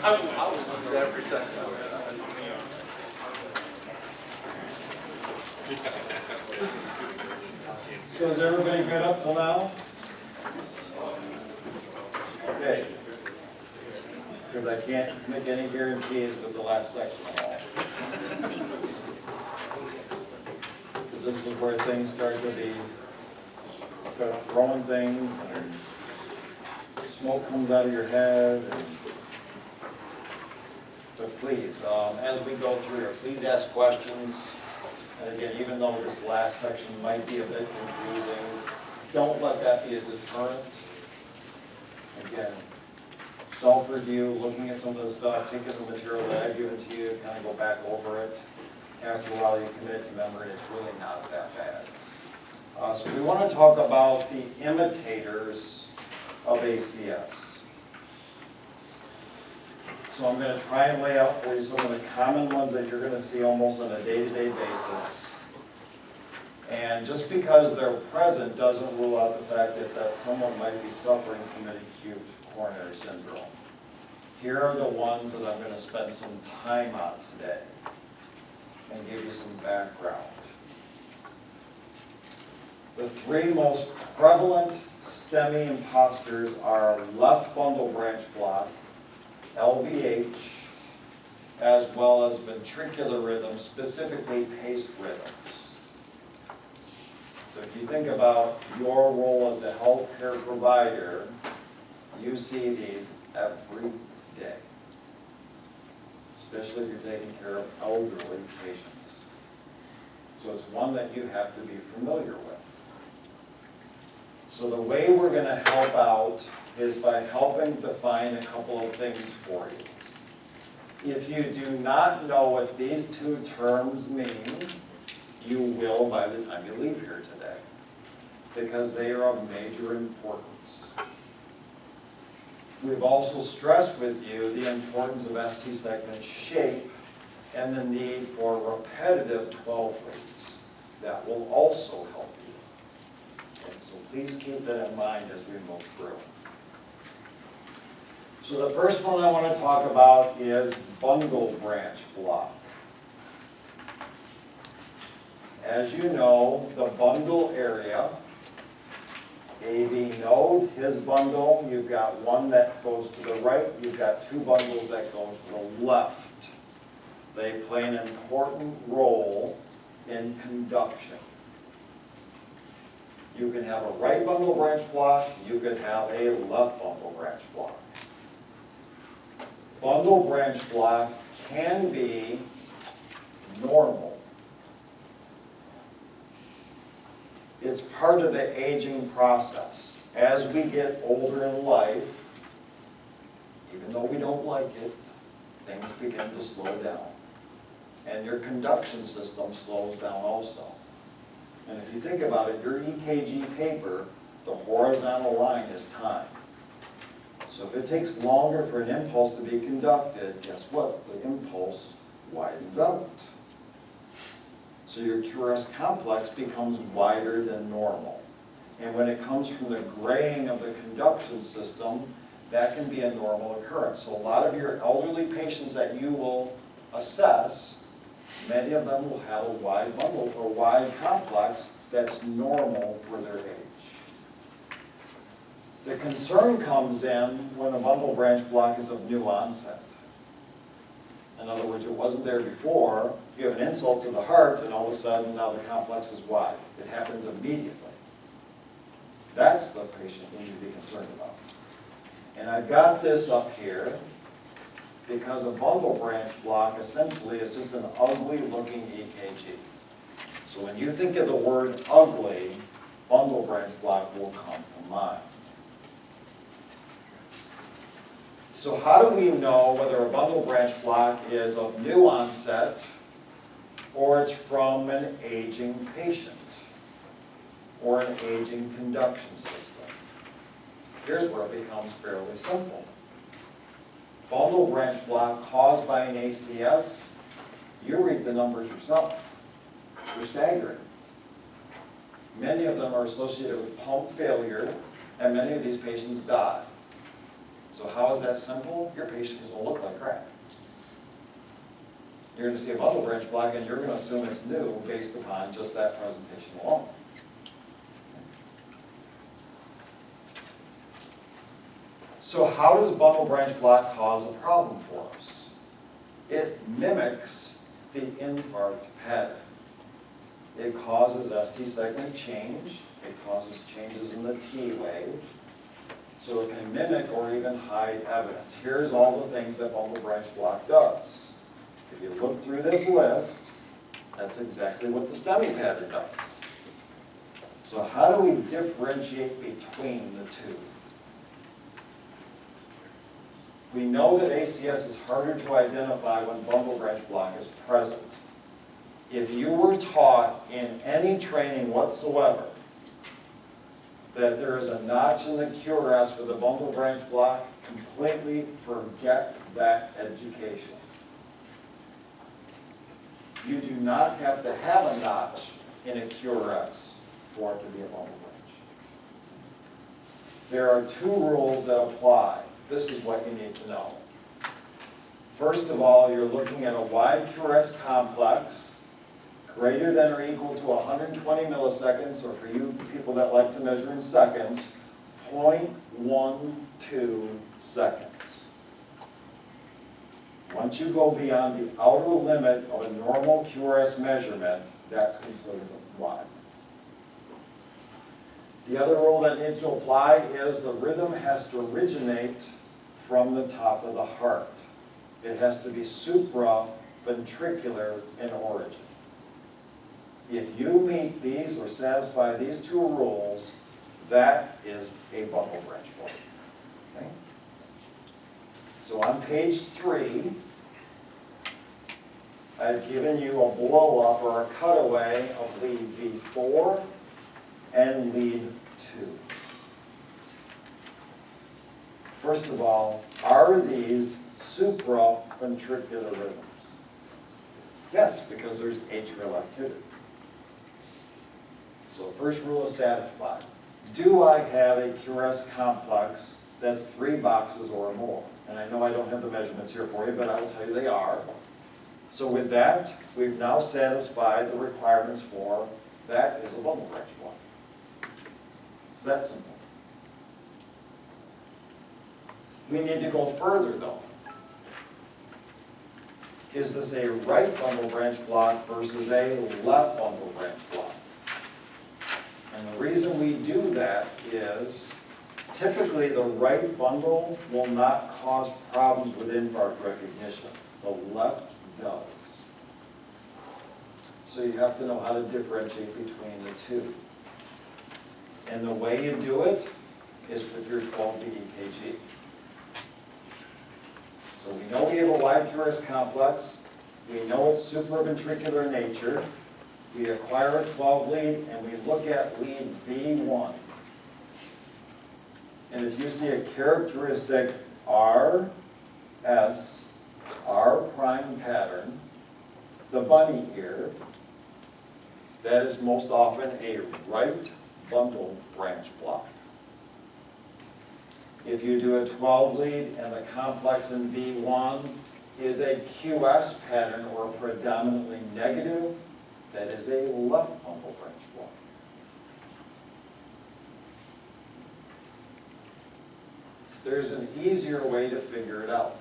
I would use every second of it. So is everybody good up till now? Okay. Because I can't make any guarantees with the last section at all. Because this is where things start throwing things, and smoke comes out of your head. But please, as we go through here, please ask questions. And again, even though this last section might be a bit confusing, don't let that be a deterrent. Again, self-review, looking at some of the stuff, taking the material that I've given to you, kind of go back over it. After a while, you commit it to memory, it's really not that bad. So we want to talk about the imitators of ACS. So I'm going to try and lay out for you some of the common ones that you're going to see almost on a day-to-day basis. And just because they're present doesn't rule out the fact that someone might be suffering from an acute coronary syndrome. Here are the ones that I'm going to spend some time on today and give you some background. The three most prevalent STEMI imposters are left bundle branch block, LVH, as well as ventricular rhythm, specifically paced rhythms. So if you think about your role as a healthcare provider, you see these every day, especially if you're taking care of elderly patients. So it's one that you have to be familiar with. So the way we're going to help out is by helping define a couple of things for you. If you do not know what these two terms mean, you will by the time you leave here today, because they are of major importance. We've also stressed with you the importance of ST segment shape and the need for repetitive 12 leads. That will also help you. Okay, so please keep that in mind as we move through. So the first one I want to talk about is bundle branch block. As you know, the bundle area, AV node, his bundle, you've got one that goes to the right, you've got two bundles that go to the left. They play an important role in conduction. You can have a right bundle branch block, you can have a left bundle branch block. Bundle branch block can be normal. It's part of the aging process. As we get older in life, even though we don't like it, things begin to slow down. And your conduction system slows down also. And if you think about it, your EKG paper, the horizontal line is time. So if it takes longer for an impulse to be conducted, guess what? The impulse widens out. So your QRS complex becomes wider than normal. And when it comes from the graying of the conduction system, that can be a normal occurrence. So a lot of your elderly patients that you will assess, many of them will have a wide bundle or wide complex that's normal for their age. The concern comes in when a bundle branch block is of new onset. In other words, it wasn't there before, you have an insult to the heart, and all of a sudden now the complex is wide. It happens immediately. That's the patient you need to be concerned about. And I've got this up here because a bundle branch block essentially is just an ugly looking EKG. So when you think of the word ugly, bundle branch block will come to mind. So how do we know whether a bundle branch block is of new onset or it's from an aging patient or an aging conduction system? Here's where it becomes fairly simple. Bundle branch block caused by an ACS, you read the numbers yourself. They're staggering. Many of them are associated with pump failure, and many of these patients die. So how is that simple? Your patient is going to look like crap. You're going to see a bundle branch block and you're going to assume it's new based upon just that presentation alone. So how does bundle branch block cause a problem for us? It mimics the infarct pattern. It causes ST segment change. It causes changes in the T wave. So it can mimic or even hide evidence. Here's all the things that bundle branch block does. If you look through this list, that's exactly what the STEMI pattern does. So how do we differentiate between the two? We know that ACS is harder to identify when bundle branch block is present. If you were taught in any training whatsoever that there is a notch in the QRS with a bundle branch block, completely forget that education. You do not have to have a notch in a QRS for it to be a bundle branch. There are two rules that apply. This is what you need to know. First of all, you're looking at a wide QRS complex greater than or equal to 120 milliseconds, or for you people that like to measure in seconds, 0.12 seconds. Once you go beyond the outer limit of a normal QRS measurement, that's considered wide. The other rule that needs to apply is the rhythm has to originate from the top of the heart. It has to be supraventricular in origin. If you meet these or satisfy these two rules, that is a bundle branch block. Okay? So on page 3, I've given you a blow-up or a cutaway of lead V4 and lead 2. First of all, are these supraventricular rhythms? Yes, because there's atrial activity. So first rule is satisfied. Do I have a QRS complex that's 3 boxes or more? And I know I don't have the measurements here for you, but I will tell you they are. So with that, we've now satisfied the requirements for that is a bundle branch block. It's that simple. We need to go further though. Is this a right bundle branch block versus a left bundle branch block? And the reason we do that is typically the right bundle will not cause problems with infarct recognition. The left does. So you have to know how to differentiate between the two. And the way you do it is with your 12-lead EKG. So we know we have a wide QRS complex. We know it's supraventricular in nature. We acquire a 12-lead and we look at lead V1. And if you see a characteristic RS, R prime pattern, the bunny ear, that is most often a right bundle branch block. If you do a 12-lead and the complex in V1 is a QS pattern or predominantly negative, that is a left bundle branch block. There's an easier way to figure it out.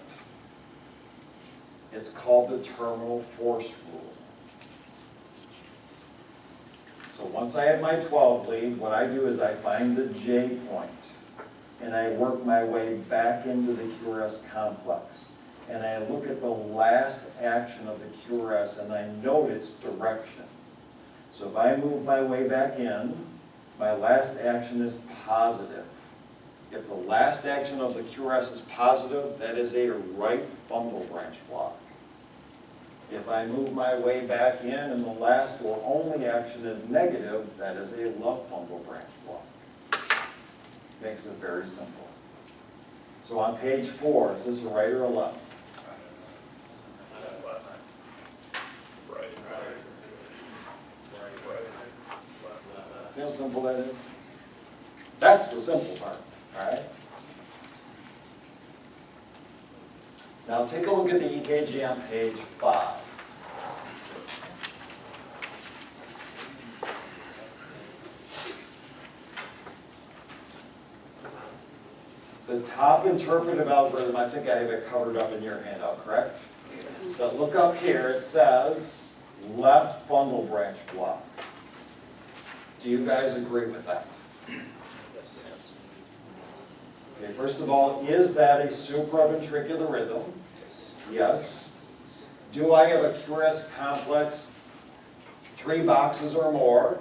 It's called the terminal force rule. So once I have my 12-lead, what I do is I find the J point and I work my way back into the QRS complex. And I look at the last action of the QRS and I note its direction. So if I move my way back in, my last action is positive. If the last action of the QRS is positive, that is a right bundle branch block. If I move my way back in and the last or only action is negative, that is a left bundle branch block. Makes it very simple. So on page 4, is this a right or a left? See how simple that is? That's the simple part, all right? Now take a look at the EKG on page 5. The top interpretive algorithm, I think I have it covered up in your handout, correct? But look up here, it says left bundle branch block. Do you guys agree with that? Okay, first of all, is that a supraventricular rhythm? Yes. Do I have a QRS complex 3 boxes or more?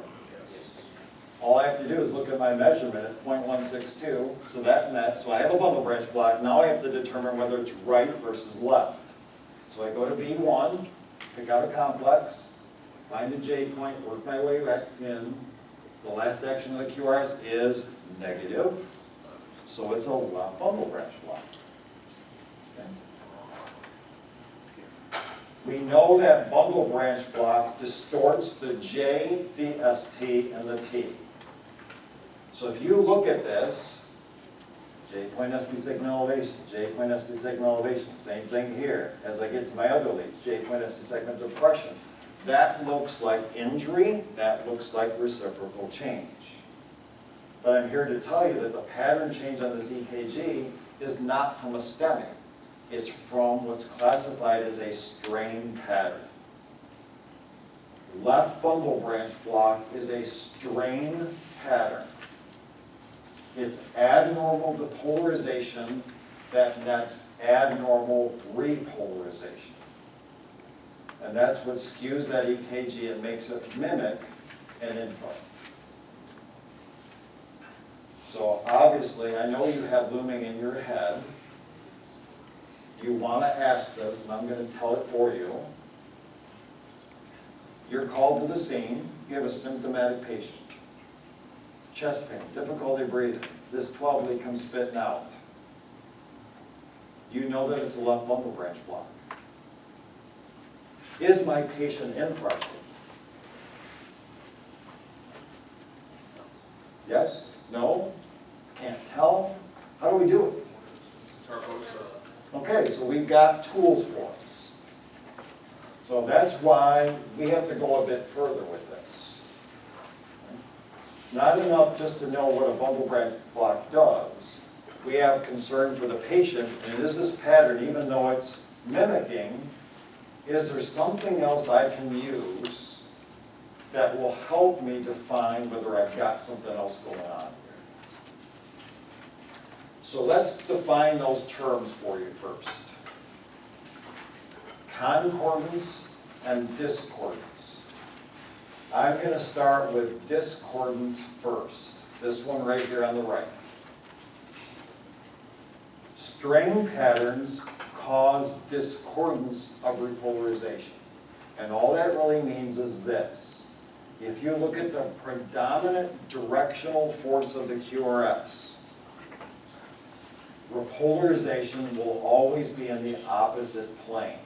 All I have to do is look at my measurement, it's 0.162, so that met. So I have a bundle branch block. Now I have to determine whether it's right versus left. So I go to V1, pick out a complex, find a J point, work my way back in. The last action of the QRS is negative, so it's a left bundle branch block. Okay. We know that bundle branch block distorts the J, the ST, and the T. So if you look at this, J point ST signal elevation, J point ST signal elevation, same thing here. As I get to my other leads, J point ST segment depression. That looks like injury, that looks like reciprocal change. But I'm here to tell you that the pattern change on this EKG is not from a stemming. It's from what's classified as a strain pattern. Left bundle branch block is a strain pattern. It's abnormal depolarization that nets abnormal repolarization. And that's what skews that EKG and makes it mimic an infarct. So obviously, I know you have looming in your head. You want to ask this, and I'm going to tell it for you. You're called to the scene. You have a symptomatic patient. Chest pain, difficulty breathing. This 12 lead comes spitting out. You know that it's a left bundle branch block. Is my patient infarcted? Yes? No? Can't tell? How do we do it? Okay, so we've got tools for us. So that's why we have to go a bit further with this. It's not enough just to know what a bundle branch block does. We have concern for the patient, and this is pattern, even though it's mimicking. Is there something else I can use that will help me define whether I've got something else going on here? So let's define those terms for you first. Concordance and discordance. I'm going to start with discordance first. This one right here on the right. Strain patterns cause discordance of repolarization. And all that really means is this. If you look at the predominant directional force of the QRS, repolarization will always be in the opposite plane.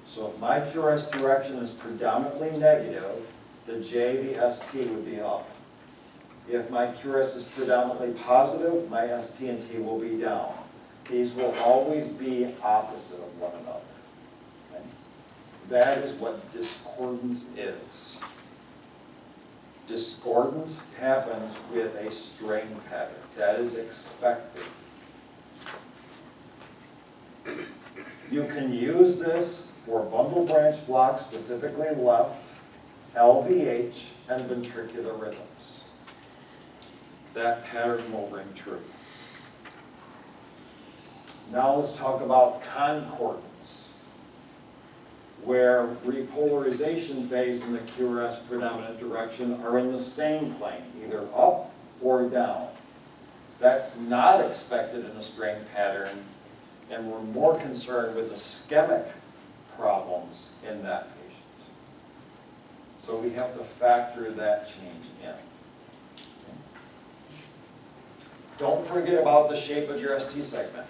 So if my QRS direction is predominantly negative, the J, the ST would be up. If my QRS is predominantly positive, my ST and T will be down. These will always be opposite of one another. Okay? That is what discordance is. Discordance happens with a strain pattern. That is expected. You can use this for bundle branch blocks, specifically left, LVH, and ventricular rhythms. That pattern will ring true. Now let's talk about concordance, where repolarization phase and the QRS predominant direction are in the same plane, either up or down. That's not expected in a strain pattern, and we're more concerned with the ischemic problems in that patient. So we have to factor that change in. Don't forget about the shape of your ST segment.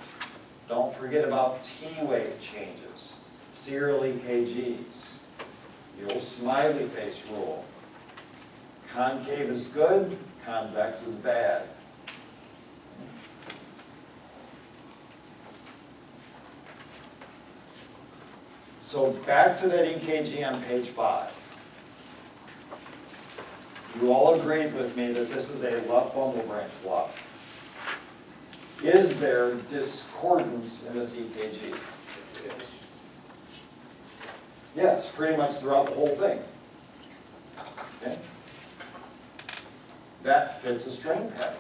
Don't forget about T-wave changes, serial EKGs, the old smiley face rule. Concave is good, convex is bad. So back to that EKG on page 5. You all agreed with me that this is a left bundle branch block. Is there discordance in this EKG? Yes, pretty much throughout the whole thing. Okay? That fits a strain pattern.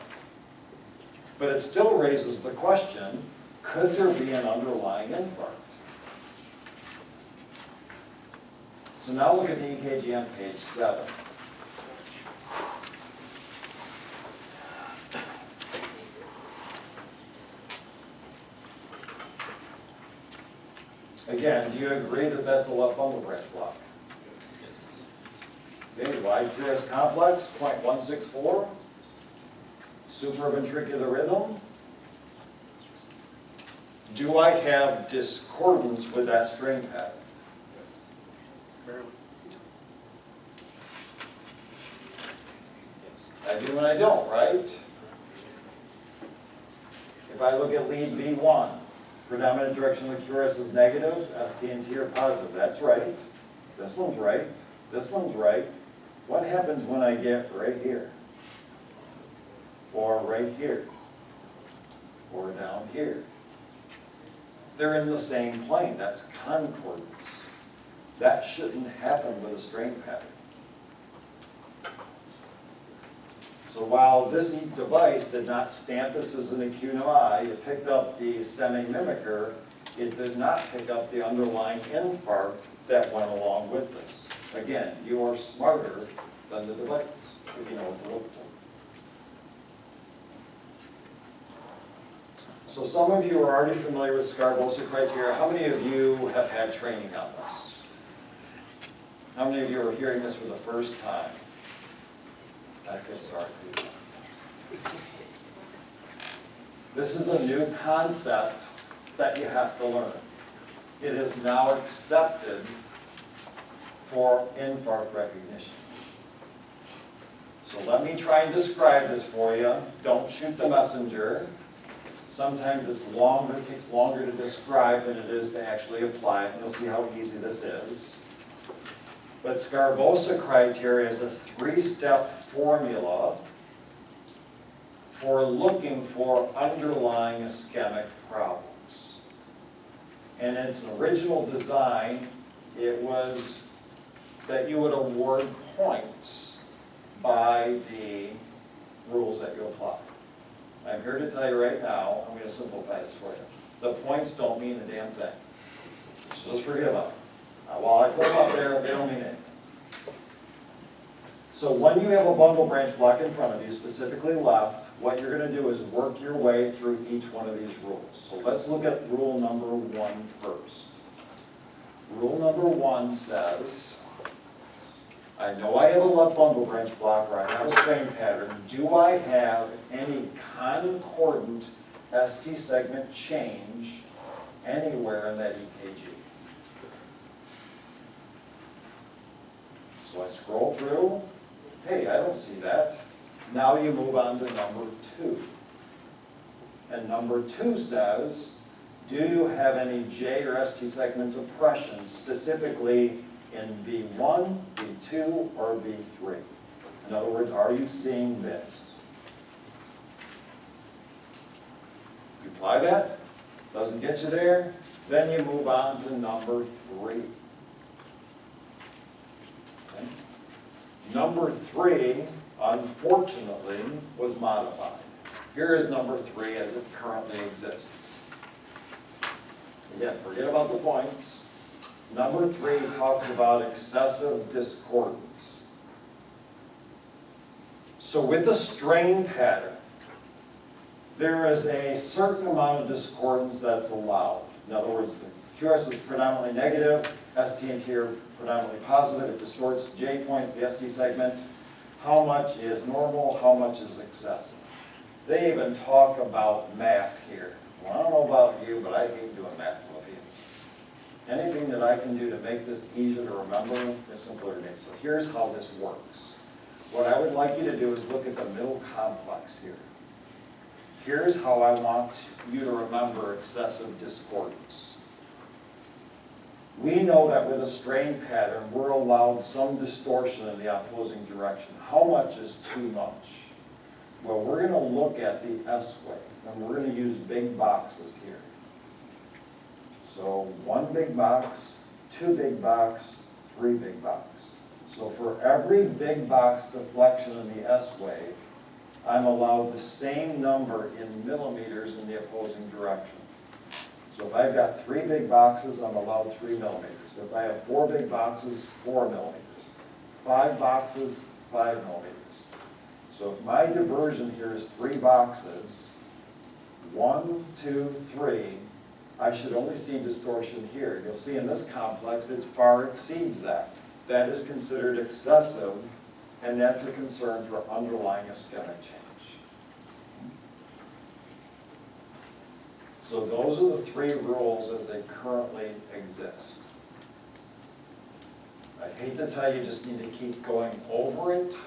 But it still raises the question, could there be an underlying infarct? So now look at the EKG on page 7. Again, do you agree that that's a left bundle branch block? Okay, wide QRS complex, 0.164. Supraventricular rhythm. Do I have discordance with that strain pattern? I do and I don't, right? If I look at lead V1, predominant direction of the QRS is negative, ST and T are positive. That's right. This one's right. This one's right. What happens when I get right here? Or right here? Or down here? They're in the same plane. That's concordance. That shouldn't happen with a strain pattern. So while this device did not stamp this as an acute eye, it picked up the stemming mimicker, it did not pick up the underlying infarct that went along with this. Again, you are smarter than the device, if you know what to look for. So some of you are already familiar with Sgarbossa criteria. How many of you have had training on this? How many of you are hearing this for the first time? I feel sorry for you. This is a new concept that you have to learn. It is now accepted for infarct recognition. So let me try and describe this for you. Don't shoot the messenger. Sometimes it takes longer to describe than it is to actually apply it. You'll see how easy this is. But Sgarbossa criteria is a 3-step formula for looking for underlying ischemic problems. And in its original design, it was that you would award points by the rules that you apply. I'm here to tell you right now, I'm going to simplify this for you. The points don't mean a damn thing. So just forget about it. While I put them up there, they don't mean anything. So when you have a bundle branch block in front of you, specifically left, what you're going to do is work your way through each one of these rules. So let's look at rule number 1 first. Rule number 1 says, I know I have a left bundle branch block or I have a strain pattern. Do I have any concordant ST segment change anywhere in that EKG? So I scroll through. Hey, I don't see that. Now you move on to number 2. And number 2 says, do you have any J or ST segment depression, specifically in V1, V2, or V3? In other words, are you seeing this? You apply that, doesn't get you there, then you move on to number 3. Okay. Number 3, unfortunately, was modified. Here is number 3 as it currently exists. Again, forget about the points. Number 3 talks about excessive discordance. So with the strain pattern, there is a certain amount of discordance that's allowed. In other words, the QRS is predominantly negative, ST and T are predominantly positive. It distorts J points, the ST segment. How much is normal? How much is excessive? They even talk about math here. Well, I don't know about you, but I hate doing math with you. Anything that I can do to make this easier to remember is simpler to me. So here's how this works. What I would like you to do is look at the middle complex here. Here's how I want you to remember excessive discordance. We know that with a strain pattern, we're allowed some distortion in the opposing direction. How much is too much? Well, we're going to look at the S wave, and we're going to use big boxes here. So 1 big box, 2 big box, 3 big box. So for every big box deflection in the S wave, I'm allowed the same number in millimeters in the opposing direction. So if I've got 3 big boxes, I'm allowed 3 millimeters. If I have 4 big boxes, 4 millimeters. 5 boxes, 5 millimeters. So if my diversion here is 3 boxes, 1, 2, 3, I should only see distortion here. You'll see in this complex, it far exceeds that. That is considered excessive, and that's a concern for underlying ischemic change. So those are the 3 rules as they currently exist. I hate to tell you, just need to keep going over it,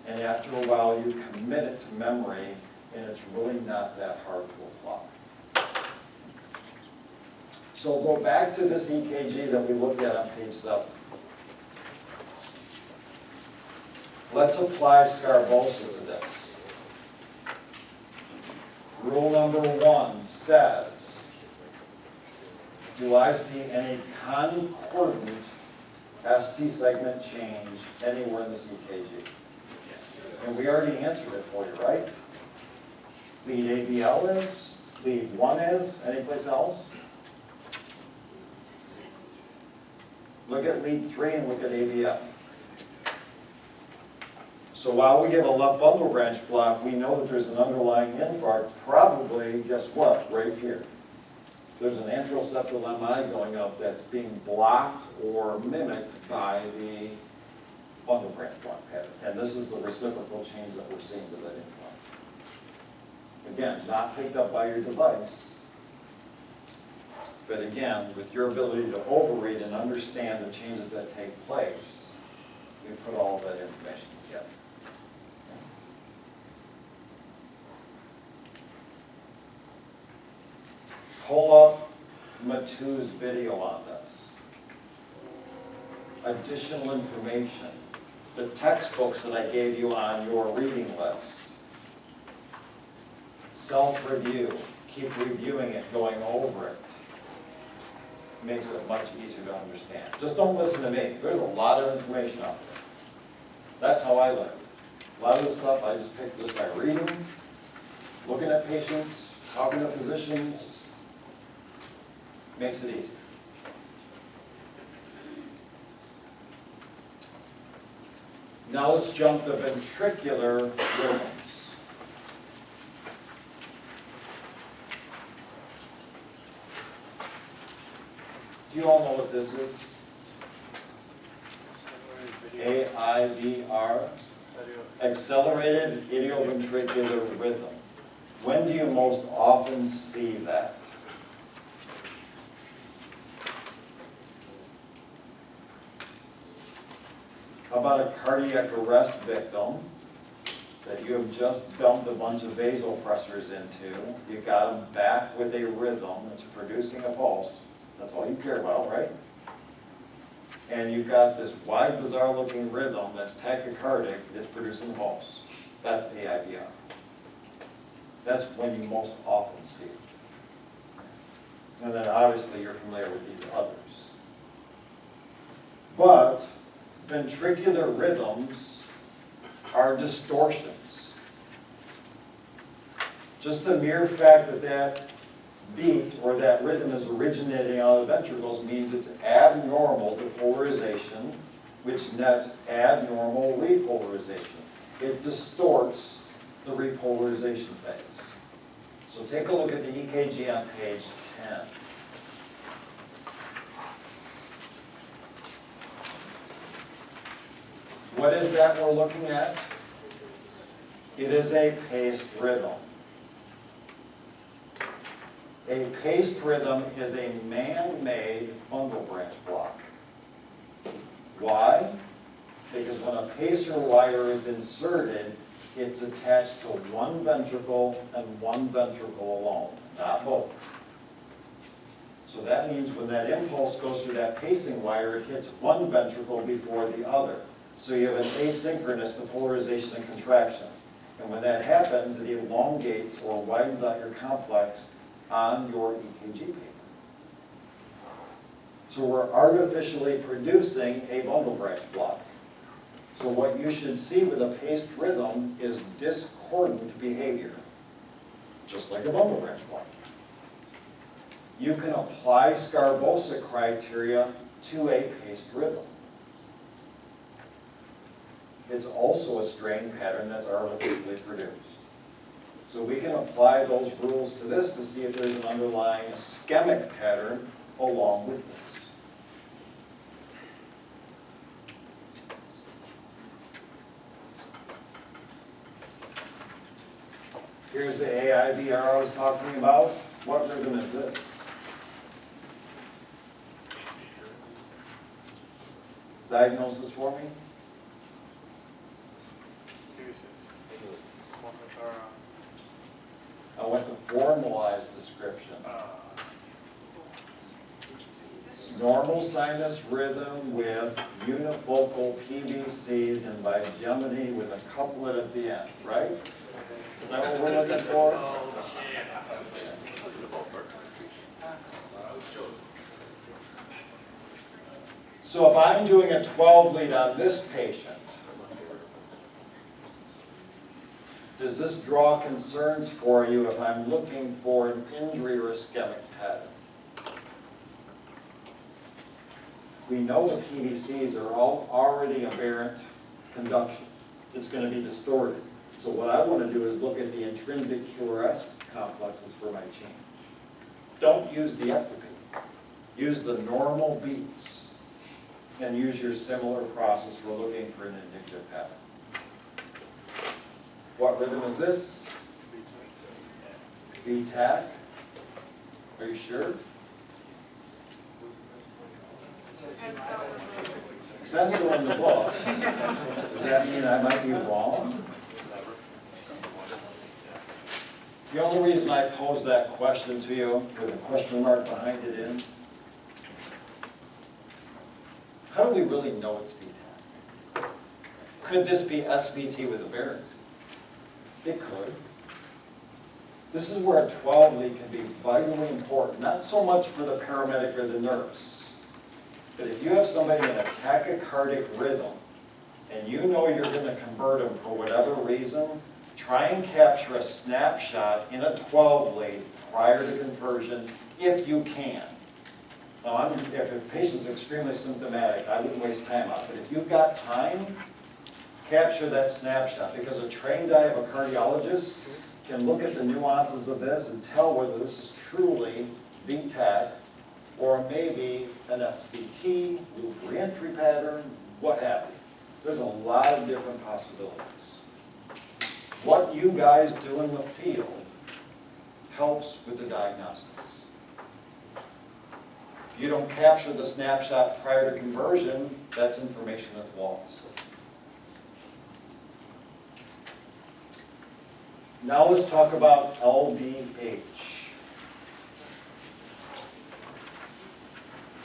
and after a while you commit it to memory, and it's really not that hard to apply. So go back to this EKG that we looked at on page 7. Let's apply Sgarbossa to this. Rule number 1 says, do I see any concordant ST segment change anywhere in this EKG? And we already answered it for you, right? Lead ABL is, lead 1 is, anyplace else? Look at lead 3 and look at ABF. So while we have a left bundle branch block, we know that there's an underlying infarct, probably, guess what, right here. There's an antral septal MI going up that's being blocked or mimicked by the bundle branch block pattern. And this is the reciprocal change that we're seeing to that implant. Again, not picked up by your device, but again, with your ability to overread and understand the changes that take place, we put all of that information together. Pull up Matu's video on this. Additional information. The textbooks that I gave you on your reading list. Self-review. Keep reviewing it, going over it. Makes it much easier to understand. Just don't listen to me. There's a lot of information out there. That's how I learn. A lot of the stuff I just picked just by reading, looking at patients, talking to physicians. Makes it easy. Now let's jump to ventricular rhythms. Do you all know what this is? AIVR, accelerated idioventricular rhythm. When do you most often see that? How about a cardiac arrest victim that you have just dumped a bunch of vasopressors into? You got them back with a rhythm that's producing a pulse. That's all you care about, right? And you've got this wide, bizarre-looking rhythm that's tachycardic that's producing a pulse. That's AIVR. That's when you most often see it. And then obviously you're familiar with these others. But ventricular rhythms are distortions. Just the mere fact that that beat or that rhythm is originating out of the ventricles means it's abnormal depolarization, which nets abnormal repolarization. It distorts the repolarization phase. So take a look at the EKG on page 10. What is that we're looking at? It is a paced rhythm. A paced rhythm is a man-made bundle branch block. Why? Because when a pacer wire is inserted, it's attached to one ventricle and one ventricle alone, not both. So that means when that impulse goes through that pacing wire, it hits one ventricle before the other. So you have an asynchronous depolarization and contraction. And when that happens, it elongates or widens out your complex on your EKG paper. So we're artificially producing a bundle branch block. So what you should see with a paced rhythm is discordant behavior, just like a bundle branch block. You can apply Sgarbossa criteria to a paced rhythm. It's also a strain pattern that's artificially produced. So we can apply those rules to this to see if there's an underlying ischemic pattern along with this. Here's the AIBR I was talking about. What rhythm is this? Diagnosis for me? I went to formalized description. Normal sinus rhythm with unifocal PVCs and bigeminy with a couplet at the end, right? Is that what we're looking for? So if I'm doing a 12 lead on this patient, does this draw concerns for you if I'm looking for an injury or ischemic pattern? We know the PVCs are all already aberrant conduction. It's going to be distorted. So what I want to do is look at the intrinsic QRS complexes for my change. Don't use the ectopy. Use the normal beats and use your similar process for looking for an indicative pattern. What rhythm is this? B-tac. Are you sure? It says so in the book. Does that mean I might be wrong? The only reason I posed that question to you, with a question mark behind it in, how do we really know it's B-tac? Could this be SVT with aberrancy? It could. This is where a 12 lead can be vitally important, not so much for the paramedic or the nurse, but if you have somebody in a tachycardic rhythm and you know you're going to convert them for whatever reason, try and capture a snapshot in a 12 lead prior to conversion if you can. Now, if a patient's extremely symptomatic, I wouldn't waste time on it, but if you've got time, capture that snapshot, because a trained eye of a cardiologist can look at the nuances of this and tell whether this is truly B-tac or maybe an SVT, loop reentry pattern, what have you. There's a lot of different possibilities. What you guys do in the field helps with the diagnostics. If you don't capture the snapshot prior to conversion, that's information that's lost. Now let's talk about LVH.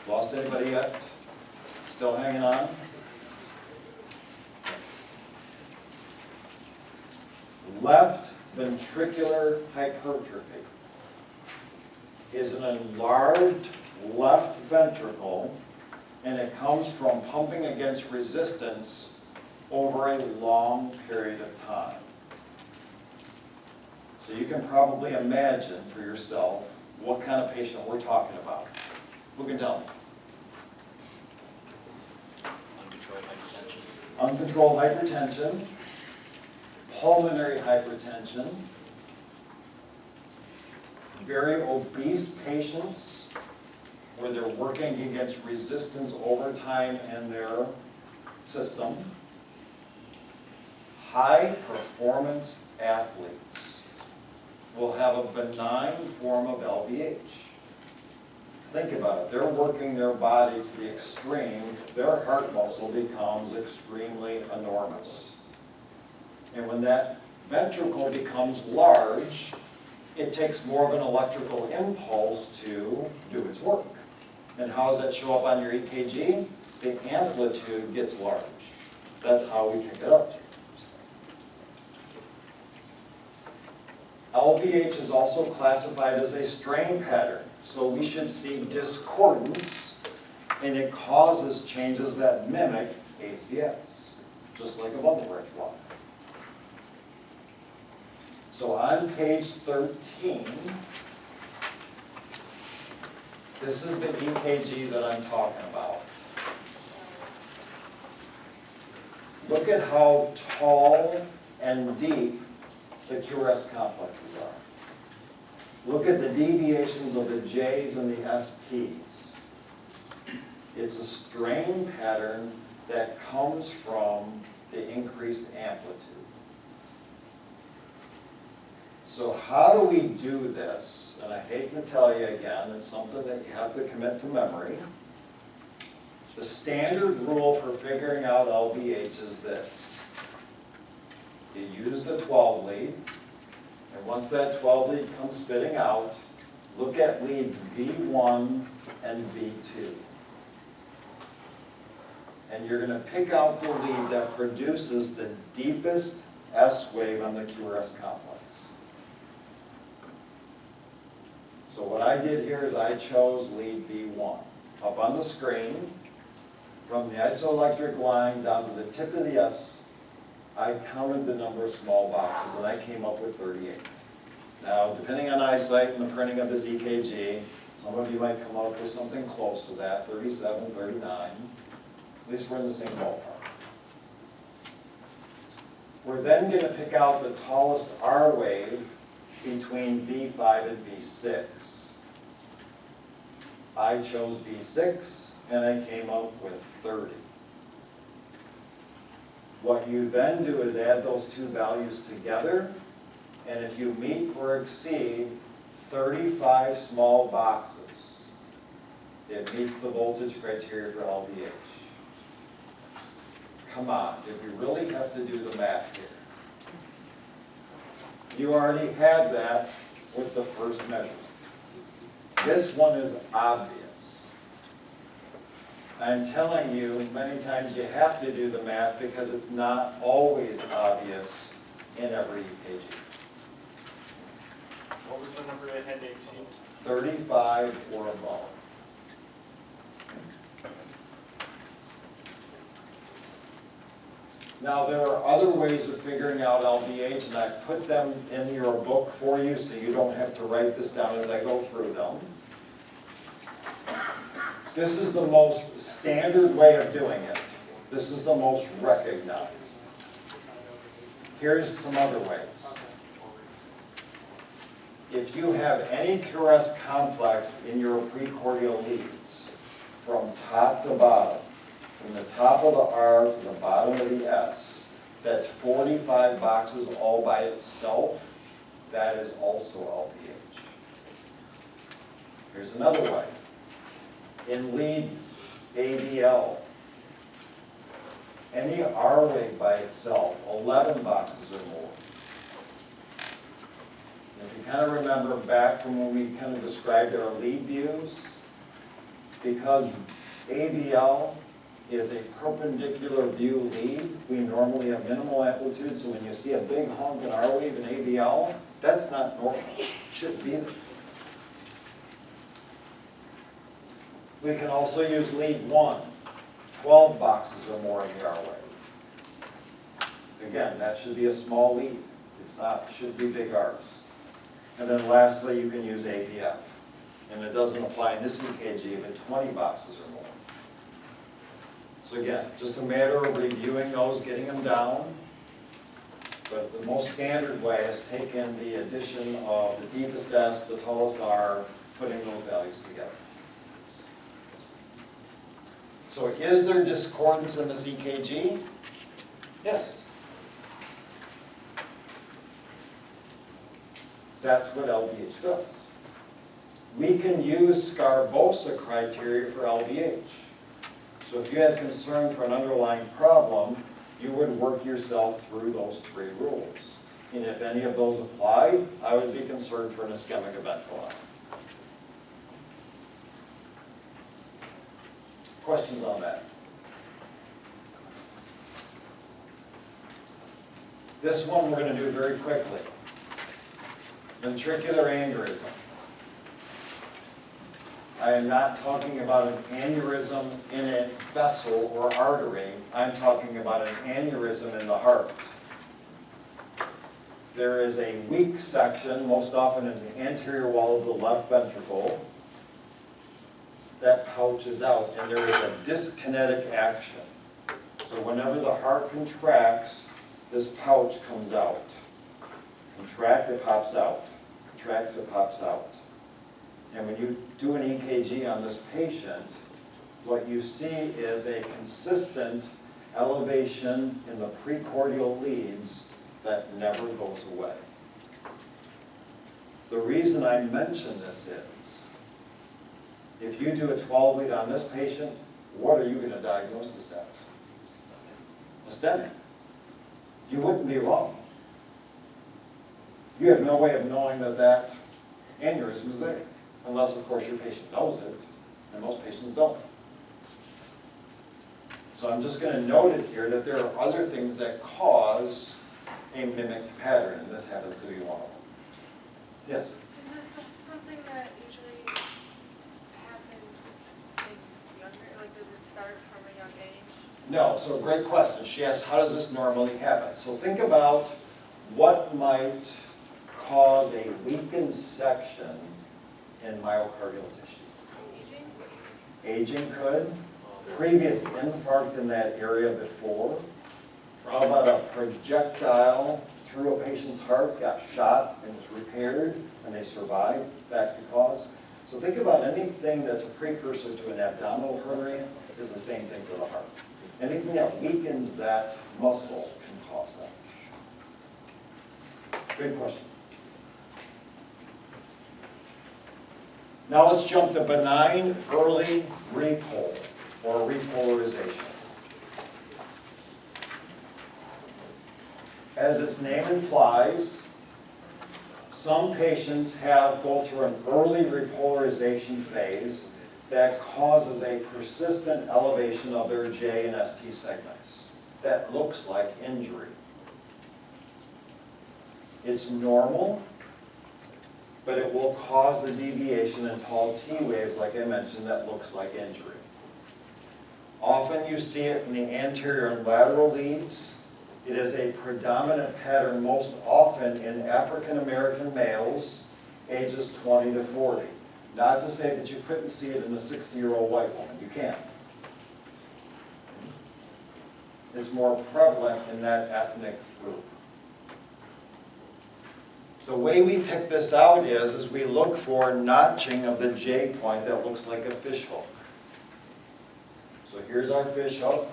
Lost anybody yet? Still hanging on? Left ventricular hypertrophy is an enlarged left ventricle, and it comes from pumping against resistance over a long period of time. So you can probably imagine for yourself what kind of patient we're talking about. Who can tell me? Uncontrolled hypertension. Uncontrolled hypertension, pulmonary hypertension, very obese patients where they're working against resistance over time in their system, high performance athletes will have a benign form of LVH. Think about it. They're working their body to the extreme. Their heart muscle becomes extremely enormous. And when that ventricle becomes large, it takes more of an electrical impulse to do its work. And how does that show up on your EKG? The amplitude gets large. That's how we pick it up. LVH is also classified as a strain pattern, so we should see discordance, and it causes changes that mimic ACS, just like a bubble bridge block. So on page 13, this is the EKG that I'm talking about. Look at how tall and deep the QRS complexes are. Look at the deviations of the J's and the ST's. It's a strain pattern that comes from the increased amplitude. So how do we do this? And I hate to tell you again, it's something that you have to commit to memory. The standard rule for figuring out LVH is this. You use the 12 lead, and once that 12 lead comes spitting out, look at leads V1 and V2. And you're going to pick out the lead that produces the deepest S wave on the QRS complex. So what I did here is I chose lead V1. Up on the screen, from the isoelectric line down to the tip of the S, I counted the number of small boxes and I came up with 38. Now, depending on eyesight and the printing of this EKG, some of you might come up with something close to that, 37, 39. At least we're in the same ballpark. We're then going to pick out the tallest R wave between V5 and V6. I chose V6 and I came up with 30. What you then do is add those two values together, and if you meet or exceed 35 small boxes, it meets the voltage criteria for LVH. Come on, if you really have to do the math here. You already had that with the first measurement. This one is obvious. I'm telling you, many times you have to do the math because it's not always obvious in every EKG. What was the number I had to exceed? 35 or above. Now, there are other ways of figuring out LVH, and I put them in your book for you so you don't have to write this down as I go through them. This is the most standard way of doing it. This is the most recognized. Here's some other ways. If you have any QRS complex in your precordial leads, from top to bottom, from the top of the R to the bottom of the S, that's 45 boxes all by itself, that is also LVH. Here's another way. In lead ABL, any R wave by itself, 11 boxes or more. If you kind of remember back from when we kind of described our lead views, because ABL is a perpendicular view lead, we normally have minimal amplitude, so when you see a big honk in R wave in ABL, that's not normal, shouldn't be there. We can also use lead 1, 12 boxes or more in the R wave. Again, that should be a small lead. It's not, should be big R's. And then lastly, you can use AVF. And it doesn't apply in this EKG if it's 20 boxes or more. So again, just a matter of reviewing those, getting them down. But the most standard way is taking the addition of the deepest S, the tallest R, putting those values together. So is there discordance in this EKG? Yes. That's what LVH does. We can use Scarbosa criteria for LVH. So if you had concern for an underlying problem, you would work yourself through those three rules. And if any of those applied, I would be concerned for an ischemic event going on. Questions on that? This one we're going to do very quickly. Ventricular aneurysm. I am not talking about an aneurysm in a vessel or artery. I'm talking about an aneurysm in the heart. There is a weak section, most often in the anterior wall of the left ventricle, that pouches out, and there is a dyskinetic action. So whenever the heart contracts, this pouch comes out. Contract, it pops out. Contracts, it pops out. And when you do an EKG on this patient, what you see is a consistent elevation in the precordial leads that never goes away. The reason I mention this is, if you do a 12 lead on this patient, what are you going to diagnose this as? Ischemic. You wouldn't be wrong. You have no way of knowing that that aneurysm is there, unless, of course, your patient knows it, and most patients don't. So I'm just going to note it here that there are other things that cause a mimic pattern, and this happens to be one of them. Yes? Is this something that usually happens in younger, like does it start from a young age? No, so great question. She asked, how does this normally happen? So think about what might cause a weakened section in myocardial tissue. Aging? Aging could. Previous infarct in that area before. How about a projectile through a patient's heart, got shot and was repaired, and they survived? That could cause. So think about anything that's a precursor to an abdominal hernia is the same thing for the heart. Anything that weakens that muscle can cause that. Good question. Now let's jump to benign early repol or repolarization. As its name implies, some patients go through an early repolarization phase that causes a persistent elevation of their J and ST segments that looks like injury. It's normal, but it will cause the deviation in tall T waves, like I mentioned, that looks like injury. Often you see it in the anterior and lateral leads. It is a predominant pattern most often in African American males ages 20 to 40. Not to say that you couldn't see it in a 60-year-old white woman. You can. It's more prevalent in that ethnic group. The way we pick this out is we look for notching of the J point that looks like a fish hook. So here's our fish hook.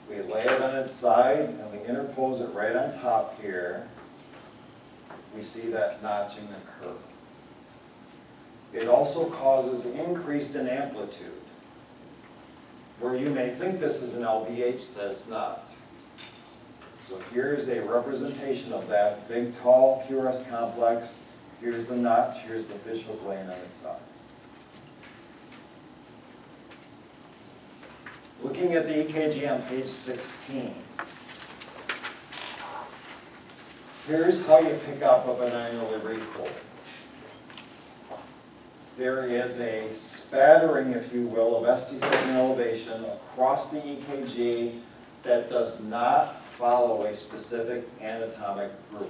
We lay it on its side and we interpose it right on top here. We see that notching occur. It also causes increase in amplitude, where you may think this is an LVH, that it's not. So here's a representation of that big, tall QRS complex. Here's the notch, here's the fish hook laying on its side. Looking at the EKG on page 16. Here's how you pick up a benign early repol. There is a spattering, if you will, of ST segment elevation across the EKG that does not follow a specific anatomic grouping.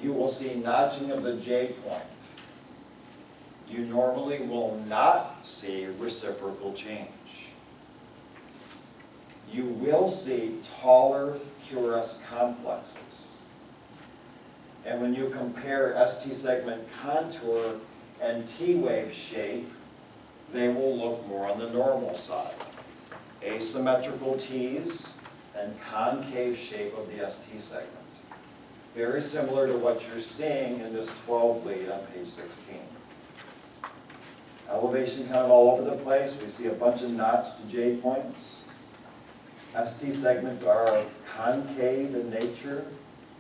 You will see notching of the J point. You normally will not see reciprocal change. You will see taller QRS complexes. And when you compare ST segment contour and T wave shape, they will look more on the normal side. Asymmetrical T's and concave shape of the ST segment. Very similar to what you're seeing in this 12 lead on page 16. Elevation kind of all over the place. We see a bunch of notched J points. ST segments are concave in nature.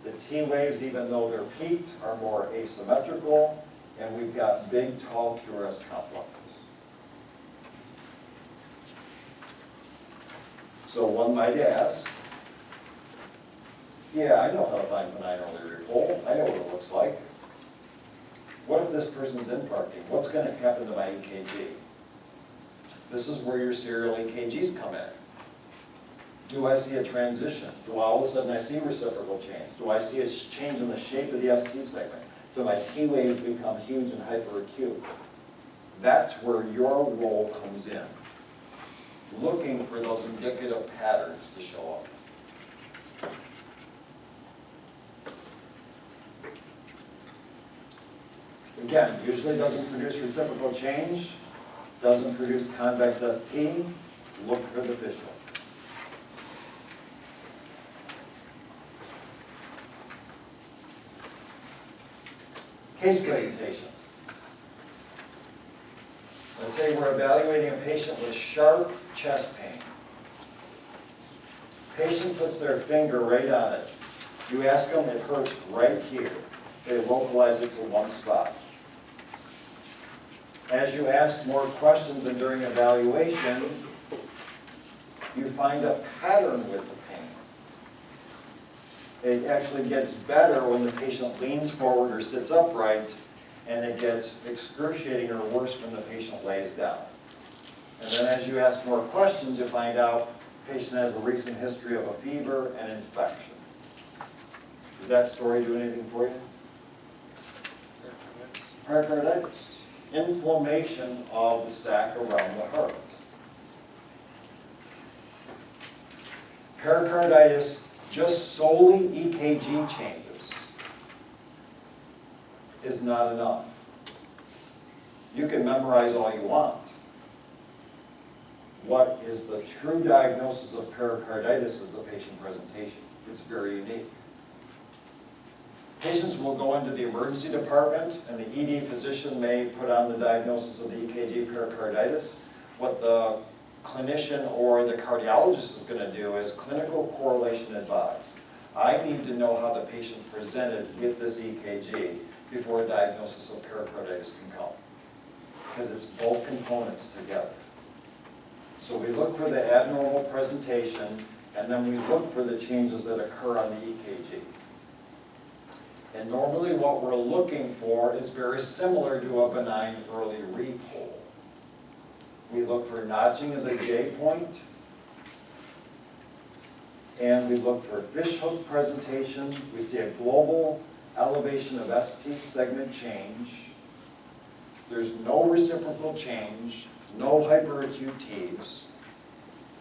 The T waves, even though they're peaked, are more asymmetrical, and we've got big, tall QRS complexes. So one might ask, yeah, I know how to find benign arterial hole. I know what it looks like. What if this person's infarcting? What's going to happen to my EKG? This is where your serial EKGs come in. Do I see a transition? Do all of a sudden I see reciprocal change? Do I see a change in the shape of the ST segment? Do my T waves become huge and hyperacute? That's where your role comes in. Looking for those indicative patterns to show up. Again, usually doesn't produce reciprocal change, doesn't produce convex ST. Look for the visual. Case presentation. Let's say we're evaluating a patient with sharp chest pain. Patient puts their finger right on it. You ask them, it hurts right here. They localize it to one spot. As you ask more questions and during evaluation, you find a pattern with the pain. It actually gets better when the patient leans forward or sits upright, and it gets excruciating or worse when the patient lays down. And then as you ask more questions, you find out the patient has a recent history of a fever and infection. Does that story do anything for you? Pericarditis. Inflammation of the sac around the heart. Pericarditis, just solely EKG changes is not enough. You can memorize all you want. What is the true diagnosis of pericarditis is the patient presentation. It's very unique. Patients will go into the emergency department, and the ED physician may put on the diagnosis of the EKG pericarditis. What the clinician or the cardiologist is going to do is clinical correlation advise. I need to know how the patient presented with this EKG before a diagnosis of pericarditis can come, because it's both components together. So we look for the abnormal presentation, and then we look for the changes that occur on the EKG. And normally what we're looking for is very similar to a benign early read hole. We look for notching of the J point, and we look for fishhook presentation. We see a global elevation of ST segment change. There's no reciprocal change, no hyperacute T's,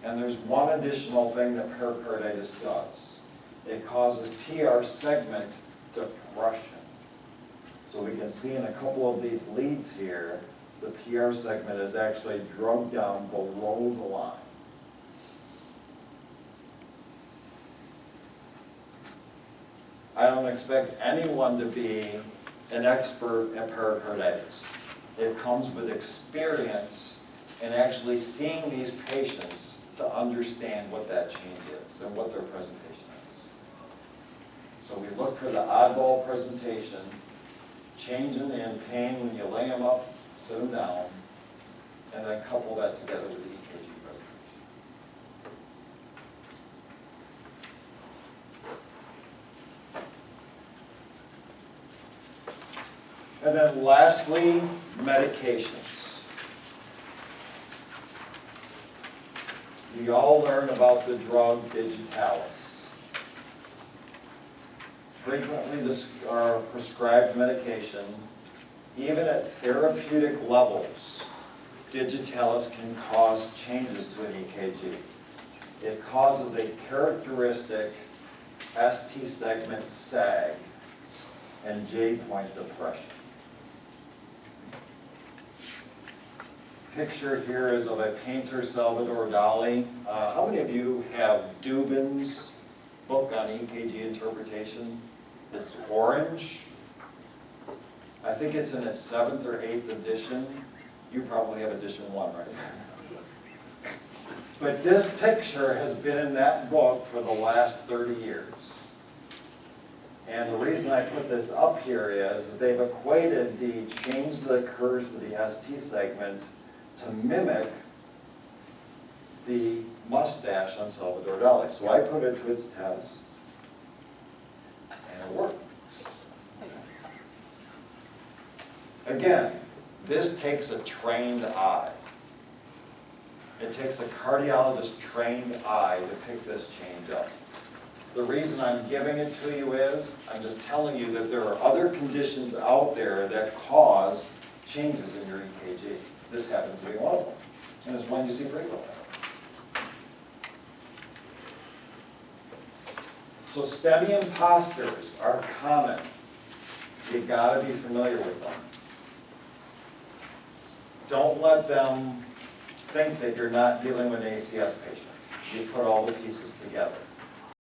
and there's one additional thing that pericarditis does. It causes PR segment depression. So we can see in a couple of these leads here, the PR segment is actually drugged down below the line. I don't expect anyone to be an expert at pericarditis. It comes with experience and actually seeing these patients to understand what that change is and what their presentation is. So we look for the oddball presentation, change in pain when you lay them up, sit them down, and then couple that together with the EKG presentation. And then lastly, medications. We all learn about the drug digitalis. Frequently this are prescribed medication. Even at therapeutic levels, digitalis can cause changes to an EKG. It causes a characteristic ST segment sag and J point depression. Picture here is of a painter, Salvador Dali. How many of you have Dubin's book on EKG interpretation? It's orange. I think it's in its 7th or 8th edition. You probably have edition 1, right? But this picture has been in that book for the last 30 years. And the reason I put this up here is they've equated the change that occurs for the ST segment to mimic the mustache on Salvador Dali. So I put it to its test, and it works. Again, this takes a trained eye. It takes a cardiologist trained eye to pick this change up. The reason I'm giving it to you is, I'm just telling you that there are other conditions out there that cause changes in your EKG. This happens to be one of them, and it's one you see frequently. So STEMI imposters are common. You gotta be familiar with them. Don't let them think that you're not dealing with an ACS patient. You put all the pieces together.